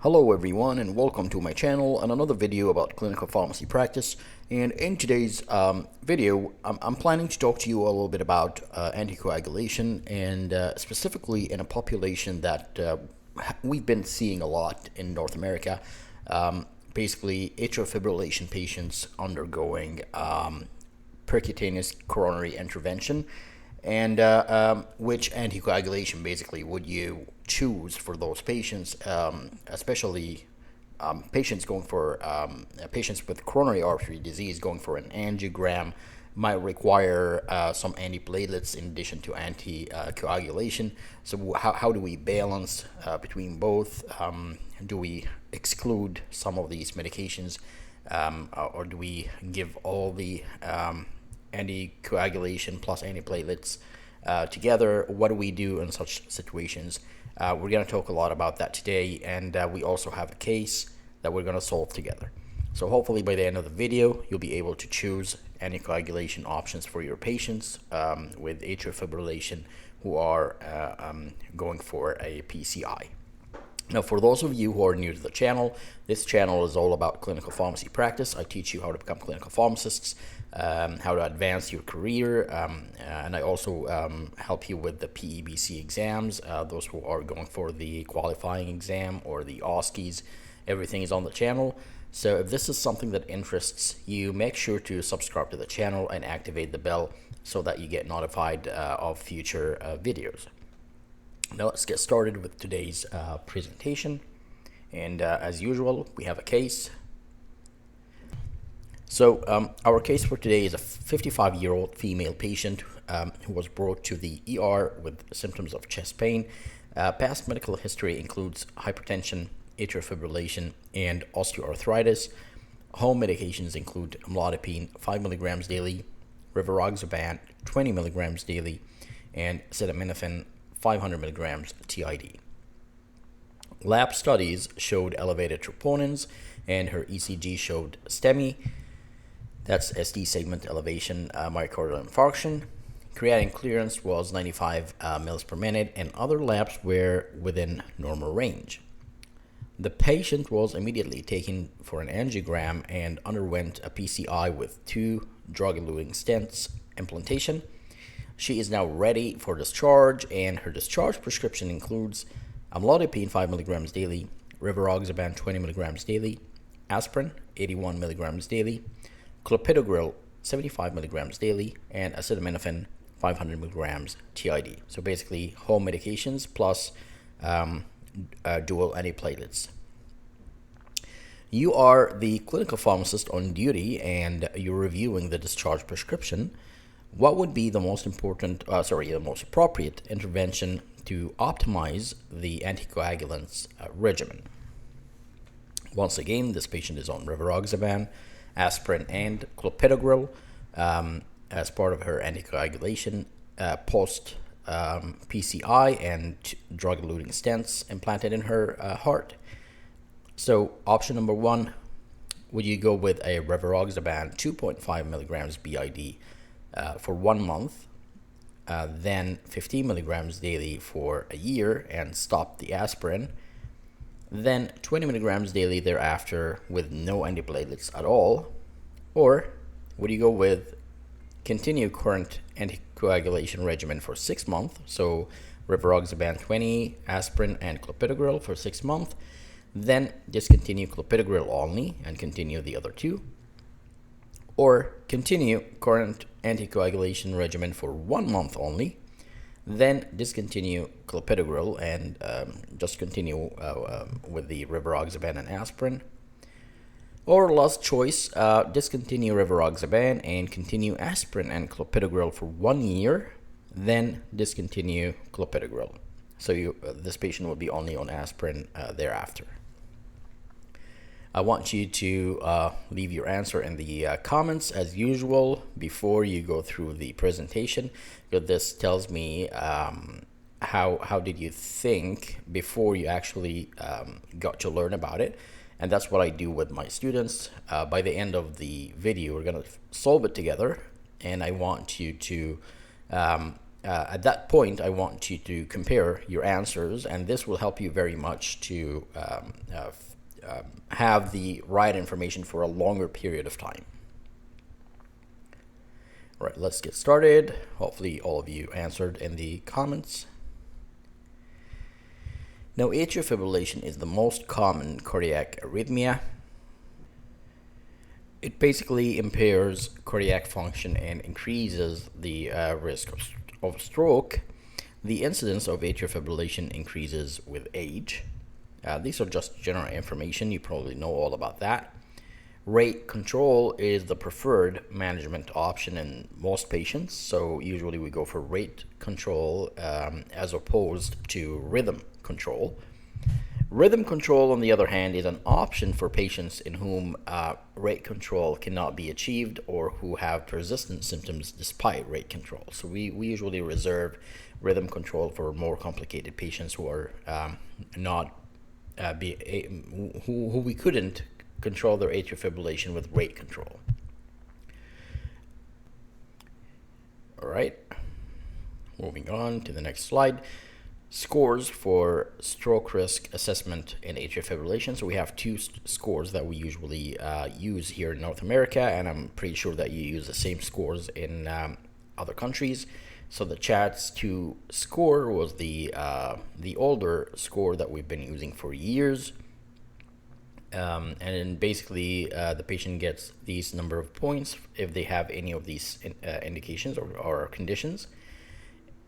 Hello everyone and welcome to my channel and another video about clinical pharmacy practice. And in today's video, I'm planning to talk to you a little bit about anticoagulation and specifically in a population that we've been seeing a lot in North America. Basically, atrial fibrillation patients undergoing percutaneous coronary intervention. And which anticoagulation basically would you choose for those patients, especially patients going for patients with coronary artery disease going for an angiogram might require some antiplatelets in addition to anticoagulation. So how do we balance between both? Do we exclude some of these medications, or do we give all the anticoagulation plus antiplatelets together? What do we do in such situations? We're going to talk a lot about that today, and we also have a case that we're going to solve together. So hopefully by the end of the video, you'll be able to choose anticoagulation options for your patients with atrial fibrillation who are going for a PCI. Now, for those of you who are new to the channel, this channel is all about clinical pharmacy practice. I teach you how to become clinical pharmacists, how to advance your career, and I also help you with the PEBC exams, those who are going for the qualifying exam or the OSCEs. Everything is on the channel. So if this is something that interests you, make sure to subscribe to the channel and activate the bell so that you get notified of future videos. Now let's get started with today's presentation, and as usual we have a case. So our case for today is a 55-year-old female patient who was brought to the ER with symptoms of chest pain. Past medical history includes hypertension, atrial fibrillation, and osteoarthritis. Home medications include amlodipine 5 milligrams daily, rivaroxaban 20 milligrams daily, and acetaminophen 500 milligrams TID. Lab studies showed elevated troponins, and her ECG showed STEMI, that's ST segment elevation, myocardial infarction. Creatinine clearance was 95 mils per minute, and other labs were within normal range. The patient was immediately taken for an angiogram and underwent a PCI with 2 drug-eluting stents implantation. She is now ready for discharge, and her discharge prescription includes amlodipine 5 milligrams daily, rivaroxaban 20 milligrams daily, aspirin 81 milligrams daily, clopidogrel 75 milligrams daily, and acetaminophen 500 milligrams TID. So basically home medications plus dual antiplatelets. You are the clinical pharmacist on duty and you're reviewing the discharge prescription. What would be the most appropriate intervention to optimize the anticoagulants regimen? Once again, this patient is on rivaroxaban, aspirin, and clopidogrel as part of her anticoagulation post PCI and drug-eluting stents implanted in her heart. So option number 1, would you go with a rivaroxaban 2.5 milligrams BID for 1 month, then 15 milligrams daily for a year and stop the aspirin, then 20 milligrams daily thereafter with no antiplatelets at all? Or would you go with continue current anticoagulation regimen for 6 months, so rivaroxaban 20, aspirin, and clopidogrel for 6 months, then discontinue clopidogrel only and continue the other 2? Or continue current anticoagulation regimen for 1 month only, then discontinue clopidogrel and just continue with the rivaroxaban and aspirin? Or last choice, discontinue rivaroxaban and continue aspirin and clopidogrel for 1 year, then discontinue clopidogrel. So this patient will be only on aspirin thereafter. I want you to leave your answer in the comments as usual before you go through the presentation, because this tells me how did you think before you actually got to learn about it. And that's what I do with my students. By the end of the video, we're going to solve it together, and I want you to at that point, I want you to compare your answers, and this will help you very much to have the right information for a longer period of time. All right, let's get started. Hopefully all of you answered in the comments. Now, atrial fibrillation is the most common cardiac arrhythmia. It basically impairs cardiac function and increases the risk of stroke. The incidence of atrial fibrillation increases with age. These are just general information. You probably know all about that. Rate control is the preferred management option in most patients. So usually we go for rate control as opposed to rhythm control. Rhythm control, on the other hand, is an option for patients in whom rate control cannot be achieved or who have persistent symptoms despite rate control. So we usually reserve rhythm control for more complicated patients who are who we couldn't control their atrial fibrillation with rate control. All right, moving on to the next slide. Scores for stroke risk assessment in atrial fibrillation. So we have two scores that we usually use here in North America, and I'm pretty sure that you use the same scores in other countries. So the CHATS-2 score was the older score that we've been using for years. And then basically the patient gets these number of points if they have any of these indications or conditions.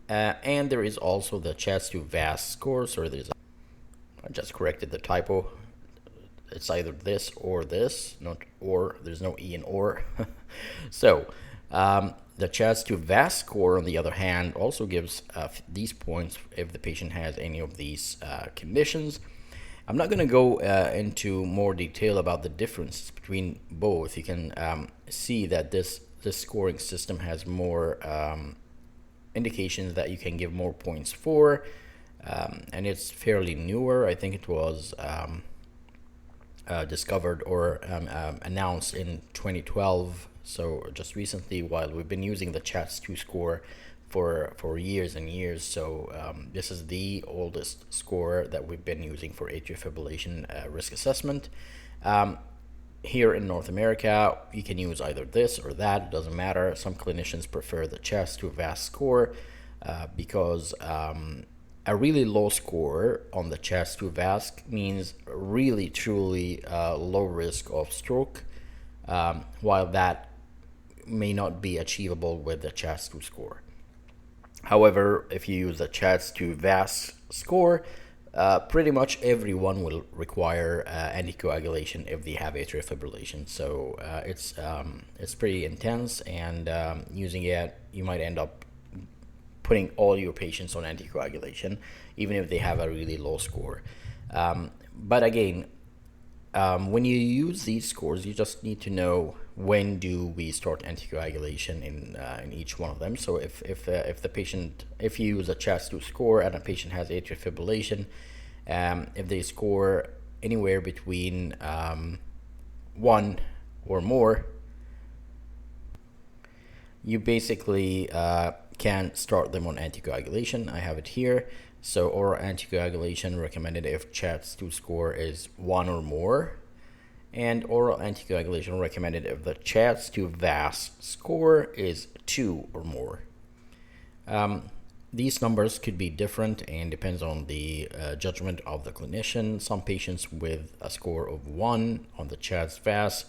And there is also the CHATS-2 VAS score. So I just corrected the typo. It's either this or this, not or. There's no E in or. So the CHATS-2 VAS score, on the other hand, also gives these points if the patient has any of these conditions. I'm not going to go into more detail about the difference between both. You can see that this scoring system has more indications that you can give more points for, and it's fairly newer. I think it was discovered or announced in 2012, so just recently, while we've been using the CHATS-2 score for years and years. So this is the oldest score that we've been using for atrial fibrillation risk assessment. Here in North America, you can use either this or that. It doesn't matter. Some clinicians prefer the CHATS-2 VAS score because a really low score on the CHATS-2 VAS means really, truly low risk of stroke, while that may not be achievable with the CHATS-2 score. However, if you use the CHATS-2 VAS score, pretty much everyone will require anticoagulation if they have atrial fibrillation. So it's pretty intense, and using it, you might end up putting all your patients on anticoagulation, even if they have a really low score. But again, when you use these scores, you just need to know when do we start anticoagulation in each one of them. So if you use a CHATS-2 score and a patient has atrial fibrillation, if they score anywhere between 1 or more, you basically can start them on anticoagulation. I have it here. So oral anticoagulation recommended if CHATS-2 score is 1 or more, and oral anticoagulation recommended if the CHATS-2 VAS score is 2 or more. These numbers could be different and depends on the judgment of the clinician. Some patients with a score of 1 on the CHATS VAS,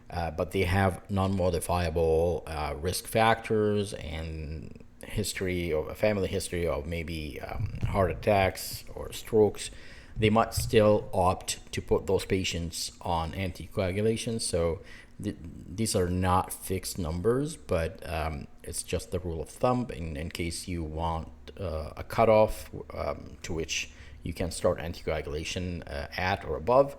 but they have non-modifiable risk factors and a family history of maybe heart attacks or strokes, they might still opt to put those patients on anticoagulation. So these are not fixed numbers, but it's just the rule of thumb in case you want a cutoff to which you can start anticoagulation at or above.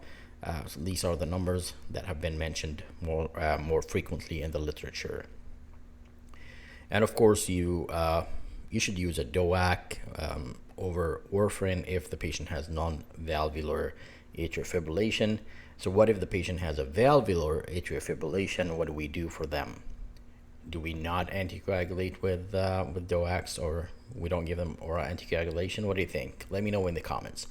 So these are the numbers that have been mentioned more frequently in the literature. And of course, you should use a DOAC over warfarin if the patient has non-valvular atrial fibrillation. So what if the patient has a valvular atrial fibrillation? What do we do for them? Do we not anticoagulate with DOACs, or we don't give them oral anticoagulation? What do you think? Let me know in the comments.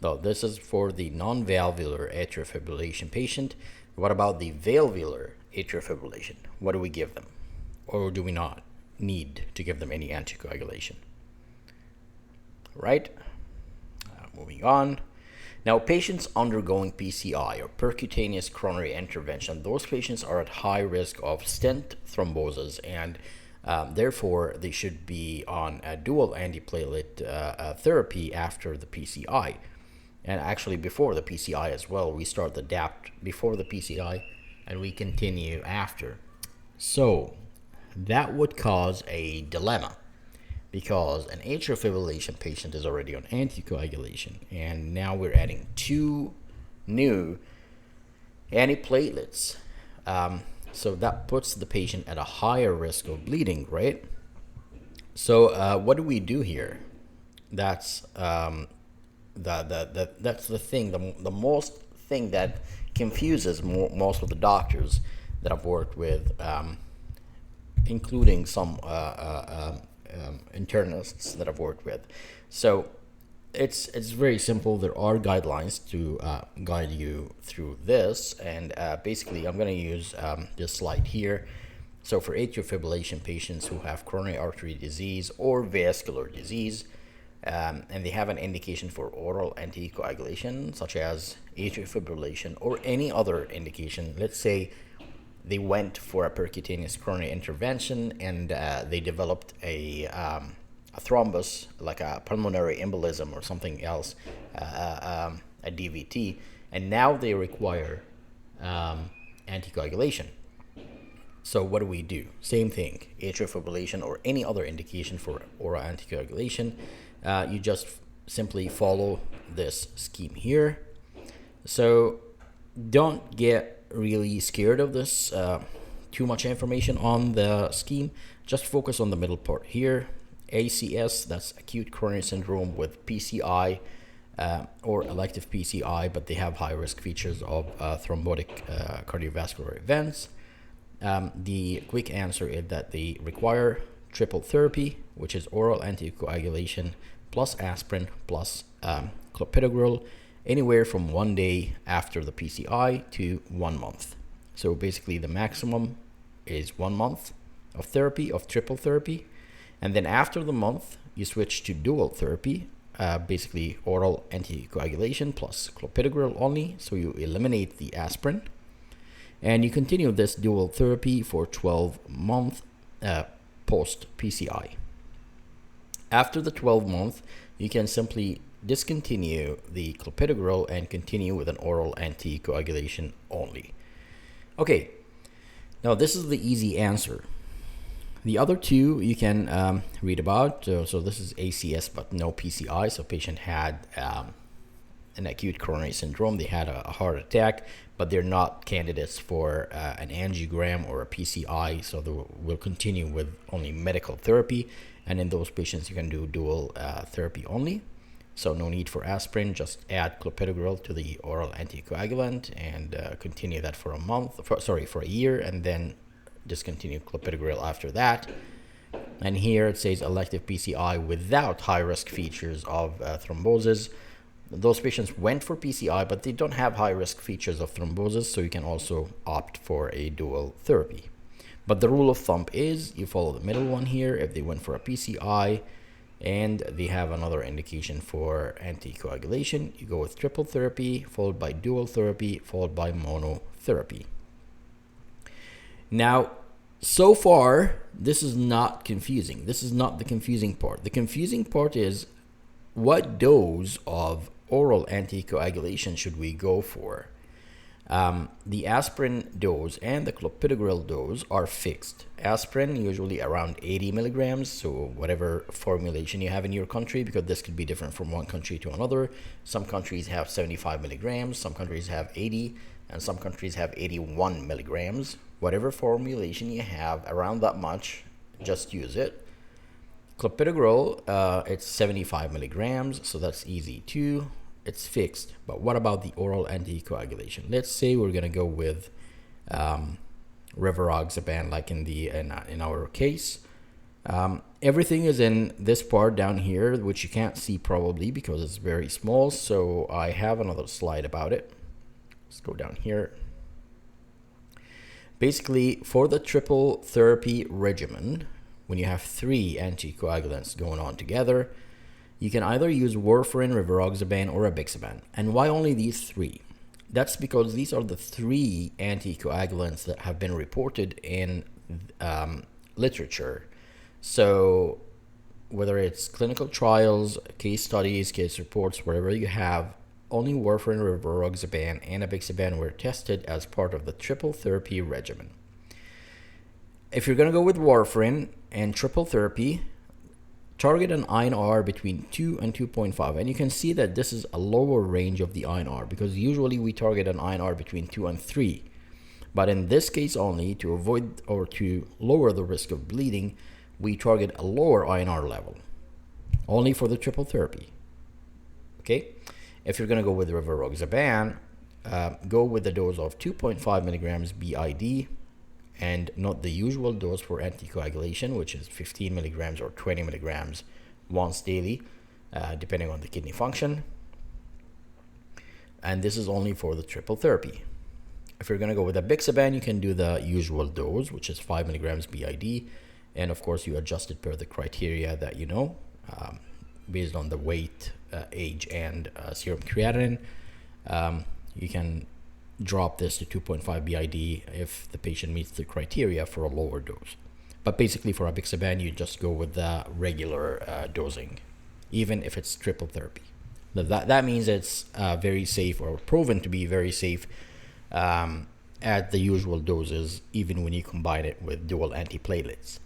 Now, this is for the non-valvular atrial fibrillation patient. What about the valvular atrial fibrillation? What do we give them? Or do we not need to give them any anticoagulation? Right? Moving on. Now, patients undergoing PCI or percutaneous coronary intervention, those patients are at high risk of stent thrombosis, and therefore they should be on a dual antiplatelet therapy after the PCI. And actually before the PCI as well. We start the DAPT before the PCI and we continue after. So that would cause a dilemma, because an atrial fibrillation patient is already on anticoagulation, and now we're adding 2 new antiplatelets. So that puts the patient at a higher risk of bleeding, right? So what do we do here? That's that's the thing, the most thing that confuses most of the doctors that I've worked with, including some internists that I've worked with. So it's very simple. There are guidelines to guide you through this, and basically I'm going to use this slide here. So for atrial fibrillation patients who have coronary artery disease or vascular disease, and they have an indication for oral anticoagulation, such as atrial fibrillation or any other indication. Let's say they went for a percutaneous coronary intervention and they developed a thrombus, like a pulmonary embolism or something else, a DVT, and now they require anticoagulation. So what do we do? Same thing, atrial fibrillation or any other indication for oral anticoagulation. You just simply follow this scheme here. So don't get really scared of this too much information on the scheme. Just focus on the middle part here. ACS, that's acute coronary syndrome with PCI or elective PCI, but they have high risk features of thrombotic cardiovascular events. The quick answer is that they require triple therapy, which is oral anticoagulation plus aspirin plus clopidogrel, anywhere from 1 day after the PCI to 1 month. So basically the maximum is 1 month of therapy, of triple therapy, and then after the month you switch to dual therapy, basically oral anticoagulation plus clopidogrel only, so you eliminate the aspirin, and you continue this dual therapy for 12 months post PCI. After the 12 month, you can simply discontinue the clopidogrel and continue with an oral anticoagulation only. Okay, now this is the easy answer. The other two you can read about. So this is ACS but no PCI. So patient had an acute coronary syndrome. They had a heart attack, but they're not candidates for an angiogram or a PCI. So we'll continue with only medical therapy. And in those patients, you can do dual therapy only. So no need for aspirin, just add clopidogrel to the oral anticoagulant and continue that for a year, and then discontinue clopidogrel after that. And here it says elective PCI without high-risk features of thrombosis. Those patients went for PCI, but they don't have high-risk features of thrombosis, so you can also opt for a dual therapy. But the rule of thumb is you follow the middle one here. If they went for a PCI and they have another indication for anticoagulation, you go with triple therapy, followed by dual therapy, followed by monotherapy. Now, so far, this is not confusing. This is not the confusing part. The confusing part is what dose of oral anticoagulation should we go for? The aspirin dose and the clopidogrel dose are fixed. Aspirin usually around 80 milligrams, so whatever formulation you have in your country, because this could be different from one country to another. Some countries have 75 milligrams, some countries have 80, and some countries have 81 milligrams. Whatever formulation you have around that much, just use it. Clopidogrel, it's 75 milligrams, so that's easy too. It's fixed. But what about the oral anticoagulation? Let's say we're going to go with rivaroxaban, like in our case. Everything is in this part down here, which you can't see probably because it's very small. So I have another slide about it. Let's go down here. Basically, for the triple therapy regimen, when you have 3 anticoagulants going on together, you can either use warfarin, rivaroxaban, or apixaban. And why only these 3? That's because these are the 3 anticoagulants that have been reported in literature. So whether it's clinical trials, case studies, case reports, wherever you have, only warfarin, rivaroxaban, and apixaban were tested as part of the triple therapy regimen. If you're going to go with warfarin and triple therapy, target an INR between 2 and 2.5. And you can see that this is a lower range of the INR because usually we target an INR between 2 and 3. But in this case only, to avoid or to lower the risk of bleeding, we target a lower INR level, only for the triple therapy. Okay? If you're going to go with rivaroxaban, go with the dose of 2.5 milligrams BID and not the usual dose for anticoagulation, which is 15 milligrams or 20 milligrams once daily, depending on the kidney function. And this is only for the triple therapy. If you're going to go with apixaban, you can do the usual dose, which is 5 milligrams BID. And of course, you adjust it per the criteria that you know, based on the weight, age, and serum creatinine. You can drop this to 2.5 BID if the patient meets the criteria for a lower dose. But basically for apixaban, you just go with the regular dosing, even if it's triple therapy. That means it's very safe, or proven to be very safe at the usual doses, even when you combine it with dual antiplatelets.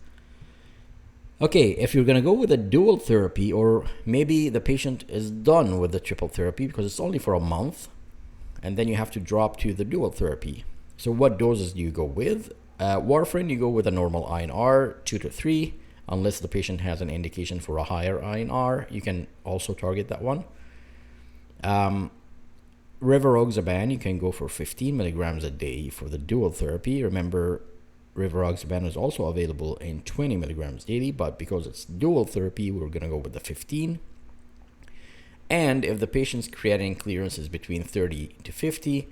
Okay, if you're going to go with a dual therapy, or maybe the patient is done with the triple therapy because it's only for a month, and then you have to drop to the dual therapy. So what doses do you go with? Warfarin, you go with a normal INR, 2 to 3, unless the patient has an indication for a higher INR. You can also target that one. Rivaroxaban, you can go for 15 milligrams a day for the dual therapy. Remember, rivaroxaban is also available in 20 milligrams daily, but because it's dual therapy, we're going to go with the 15. And if the patient's creatinine clearance is between 30 to 50,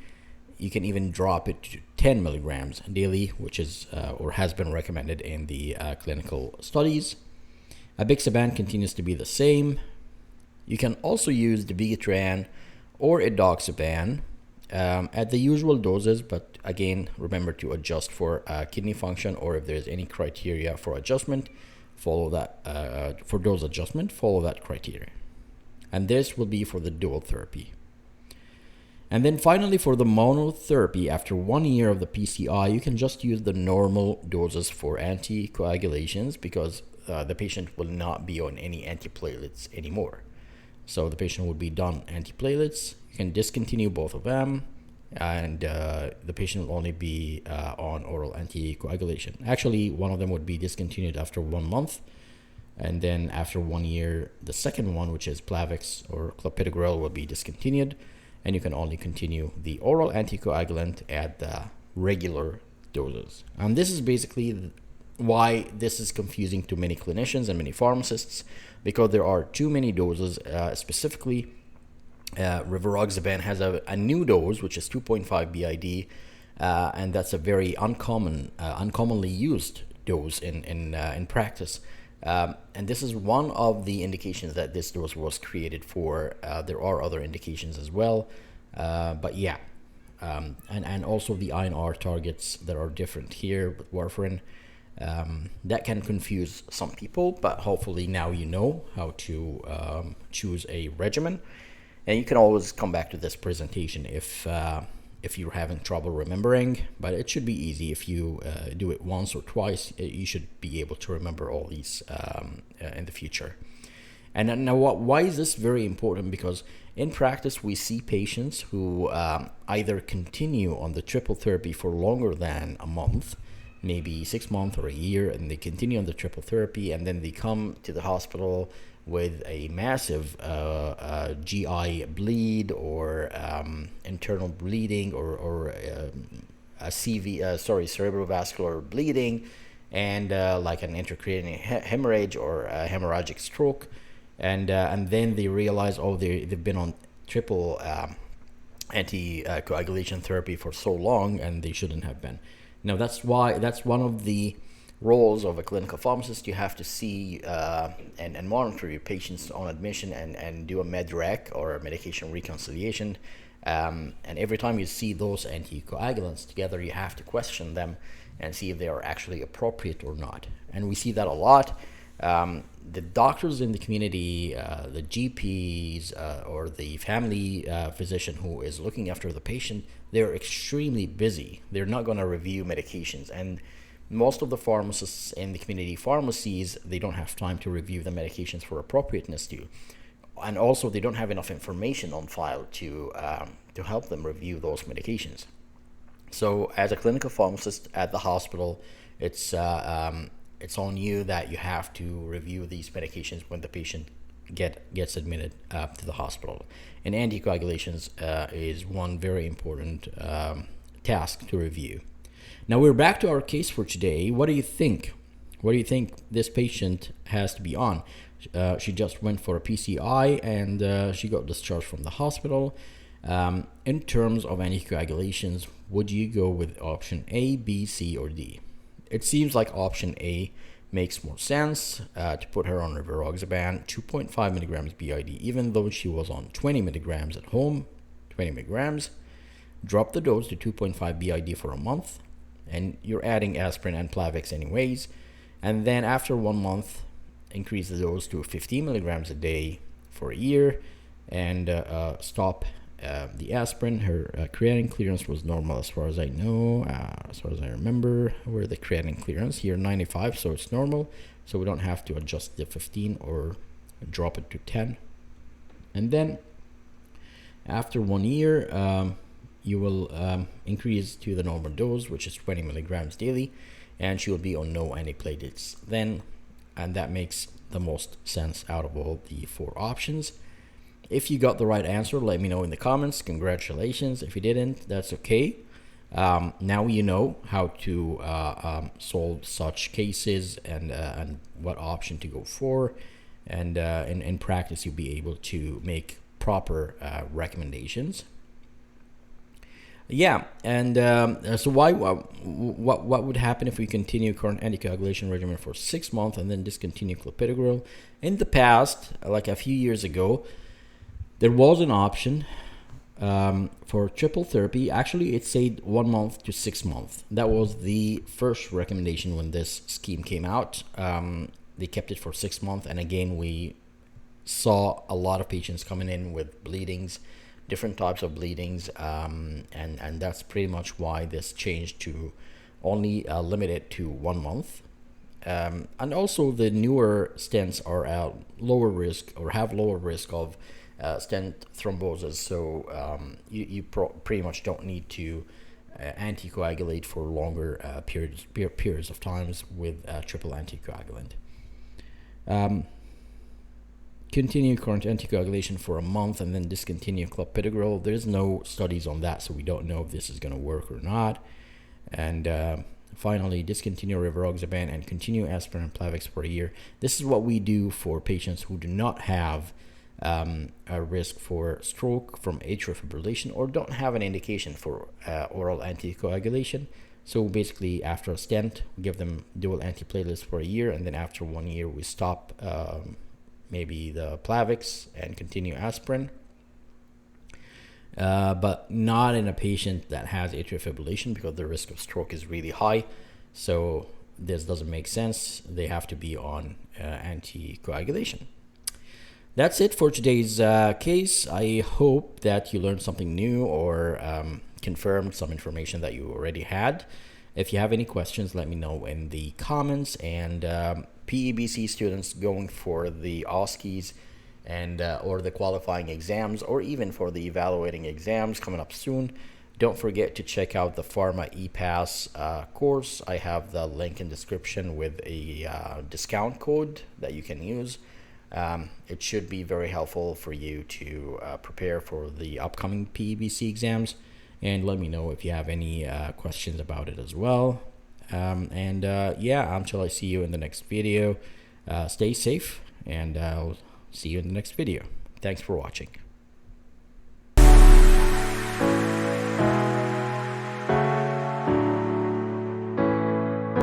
you can even drop it to 10 milligrams daily, which is or has been recommended in the clinical studies. Apixaban continues to be the same. You can also use dabigatran or edoxaban at the usual doses, but again, remember to adjust for kidney function, or if there's any criteria for adjustment, follow that, for dose adjustment, follow that criteria. And this will be for the dual therapy. And then finally, for the monotherapy, after 1 year of the PCI, you can just use the normal doses for anticoagulations because the patient will not be on any antiplatelets anymore. So the patient will be done antiplatelets. You can discontinue both of them, and the patient will only be on oral anticoagulation. Actually, one of them would be discontinued after 1 month, and then after 1 year, the second one, which is Plavix or clopidogrel, will be discontinued, and you can only continue the oral anticoagulant at the regular doses. And this is basically why this is confusing to many clinicians and many pharmacists, because there are too many doses. Specifically, rivaroxaban has a new dose, which is 2.5 BID, and that's a very uncommonly used dose in practice. And this is one of the indications that this dose was created for. There are other indications as well, but yeah. And also the INR targets that are different here with warfarin. That can confuse some people, but hopefully now you know how to choose a regimen. And you can always come back to this presentation if you're having trouble remembering, but it should be easy. If you do it once or twice, you should be able to remember all these in the future. And now, why is this very important? Because in practice, we see patients who either continue on the triple therapy for longer than a month, maybe 6 months or a year, and they continue on the triple therapy, and then they come to the hospital with a massive GI bleed or internal bleeding or cerebrovascular bleeding, and like an intracranial hemorrhage or a hemorrhagic stroke, and then they realize, oh, they've been on triple anticoagulation therapy for so long, and they shouldn't have been. Now that's one of the roles of a clinical pharmacist. You have to see and monitor your patients on admission and do a med rec or a medication reconciliation. And every time you see those anticoagulants together, you have to question them and see if they are actually appropriate or not. And we see that a lot. The doctors in the community, the GPs, or the family physician who is looking after the patient, they're extremely busy. They're not going to review medications. And most of the pharmacists in the community pharmacies, they don't have time to review the medications for appropriateness to. And also, they don't have enough information on file to help them review those medications. So as a clinical pharmacist at the hospital, it's on you that you have to review these medications when the patient gets admitted to the hospital. And anticoagulations is one very important task to review. Now we're back to our case for today. What do you think? What do you think this patient has to be on? She just went for a PCI and she got discharged from the hospital. In terms of anticoagulations, would you go with option A, B, C, or D? It seems like option A makes more sense, to put her on rivaroxaban 2.5 milligrams BID, even though she was on 20 milligrams at home, 20 milligrams. Drop the dose to 2.5 BID for a month, and you're adding aspirin and Plavix anyways. And then after 1 month, increase the dose to 15 milligrams a day for a year, and stop the aspirin. Her creatinine clearance was normal as far as I know, as far as I remember. Where the creatinine clearance here, 95, so it's normal. So we don't have to adjust the 15 or drop it to 10. And then after 1 year, you will increase to the normal dose, which is 20 milligrams daily, and she will be on no antiplatelets then, and that makes the most sense out of all the 4 options. If you got the right answer, let me know in the comments. Congratulations. If you didn't, that's okay. Now you know how to solve such cases and what option to go for, and in practice you'll be able to make proper recommendations. Yeah, and so what would happen if we continue current anticoagulation regimen for 6 months and then discontinue clopidogrel? In the past, like a few years ago, there was an option for triple therapy. Actually, it said 1 month to 6 months. That was the first recommendation when this scheme came out. They kept it for 6 months, and again, we saw a lot of patients coming in with bleedings, different types of bleedings, and that's pretty much why this changed to only limited to 1 month. And also, the newer stents are at lower risk or have lower risk of stent thrombosis, so you pretty much don't need to anticoagulate for longer periods of times with triple anticoagulant. Continue current anticoagulation for a month and then discontinue clopidogrel. There's no studies on that, so we don't know if this is going to work or not. And finally, discontinue rivaroxaban and continue aspirin and Plavix for a year. This is what we do for patients who do not have a risk for stroke from atrial fibrillation or don't have an indication for oral anticoagulation. So basically, after a stent, we give them dual antiplatelets for a year, and then after 1 year, we stop maybe the Plavix and continue aspirin. But not in a patient that has atrial fibrillation, because the risk of stroke is really high. So this doesn't make sense. They have to be on anticoagulation. That's it for today's case. I hope that you learned something new or confirmed some information that you already had. If you have any questions, let me know in the comments. And PEBC students going for the OSCEs and or the qualifying exams, or even for the evaluating exams coming up soon, don't forget to check out the Pharma ePass course. I have the link in description with a discount code that you can use. It should be very helpful for you to prepare for the upcoming PEBC exams. and let me know if you have any questions about it as well. Yeah, until I see you in the next video, stay safe, and I'll see you in the next video. Thanks for watching.